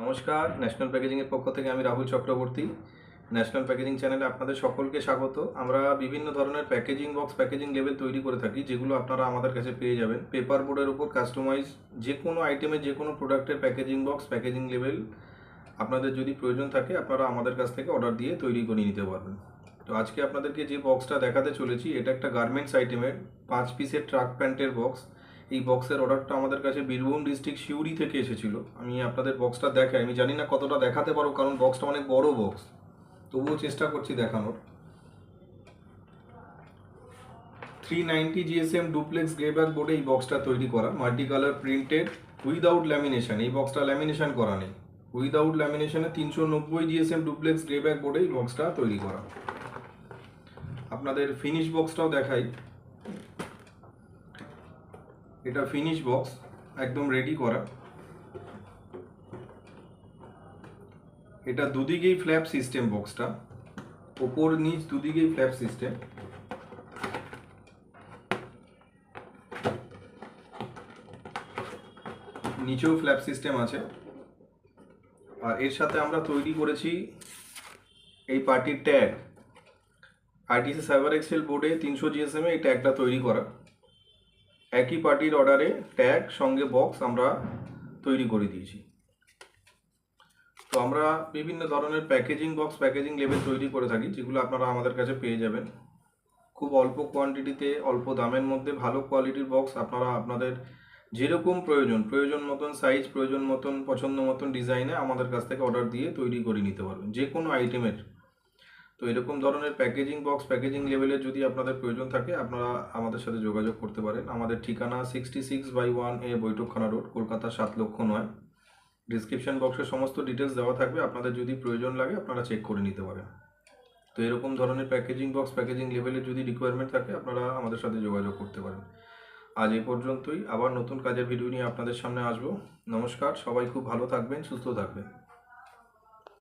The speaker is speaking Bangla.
নমস্কার, ন্যাশনাল প্যাকেজিংয়ের পক্ষ থেকে আমি রাহুল চক্রবর্তী। ন্যাশনাল প্যাকেজিং চ্যানেলে আপনাদের সকলকে স্বাগত। আমরা বিভিন্ন ধরনের প্যাকেজিং বক্স, প্যাকেজিং লেবেল তৈরি করে থাকি, যেগুলো আপনারা আমাদের কাছে পেয়ে যাবেন। পেপার বোর্ডের উপর কাস্টমাইজ যে কোনো আইটেমের, যে কোনো প্রোডাক্টের প্যাকেজিং বক্স, প্যাকেজিং লেবেল আপনাদের যদি প্রয়োজন থাকে, আপনারা আমাদের কাছ থেকে অর্ডার দিয়ে তৈরি করে নিতে পারবেন। তো আজকে আপনাদেরকে যে বক্সটা দেখাতে চলেছি, এটা একটা গার্মেন্টস আইটেমের 5 পিসের ট্রাক প্যান্টের বক্স। এই বক্সের অর্ডারটা আমাদের কাছে বীরভূম ডিস্ট্রিক্ট সিউড়ি থেকে এসেছিল। আমি আপনাদের বক্সটা দেখাই, আমি জানি না কতটা দেখাতে পারো, কারণ বক্সটা অনেক বড় বক্স, তবুও চেষ্টা করছি দেখানোর। 390 GSM ডুপ্লেক্স গ্রে ব্যাক বোর্ডে এই বক্সটা তৈরি করা, multi colour printed, without lamination. এই বক্সটা ল্যামিনেশন করা নেই, উইদাউট ল্যামিনেশনে 390 GSM ডুপ্লেক্স গ্রে ব্যাক বোর্ডে এই বক্সটা তৈরি করা। আপনাদের ফিনিশ বক্সটাও দেখাই। এটা ফিনিশ বক্স, একদম রেডি করা। এটা দুদিকেই ফ্ল্যাপ সিস্টেম বক্সটা, ওপর নিচ দুদিকেই ফ্ল্যাপ সিস্টেম। নিচেও ফ্ল্যাপ সিস্টেম আছে। আর এর সাথে আমরা তৈরি করেছি এই পার্টির ট্যাগ। আরটিসি সাইবার এক্সেল বোর্ডে 300 GSM এই ট্যাগটা তৈরি করা। একই পার্টির অর্ডারে ট্যাগ সঙ্গে বক্স আমরা তৈরি করে দিয়েছি। তো আমরা বিভিন্ন ধরনের প্যাকেজিং বক্স, প্যাকেজিং লেবেল তৈরি করে থাকি, যেগুলো আপনারা আমাদের কাছে পেয়ে যাবেন। খুব অল্প কোয়ান্টিটিতে, অল্প দামের মধ্যে ভালো কোয়ালিটির বক্স আপনারা আপনাদের যেরকম প্রয়োজন মতন সাইজ, প্রয়োজন মতন পছন্দ মতন ডিজাইনে আমাদের কাছ থেকে অর্ডার দিয়ে তৈরি করে নিতে পারবেন, যে কোনো আইটেমের। তো এরকম ধরনের প্যাকেজিং বক্স, প্যাকেজিং লেভেলের যদি আপনাদের প্রয়োজন থাকে, আপনারা আমাদের সাথে যোগাযোগ করতে পারেন। আমাদের ঠিকানা 66/1A বৈঠকখানা রোড, কলকাতা 7,09,000। ডিসক্রিপশন বক্সে সমস্ত ডিটেলস দেওয়া থাকবে, আপনাদের যদি প্রয়োজন লাগে আপনারা চেক করে নিতে পারেন। তো এরকম ধরনের প্যাকেজিং বক্স, প্যাকেজিং লেভেলের যদি রিকোয়ারমেন্ট থাকে, আপনারা আমাদের সাথে যোগাযোগ করতে পারেন। আজ এই পর্যন্তই, আবার নতুন কাজের ভিডিও নিয়ে আপনাদের সামনে আসবো। নমস্কার, সবাই খুব ভালো থাকবেন, সুস্থ থাকবেন।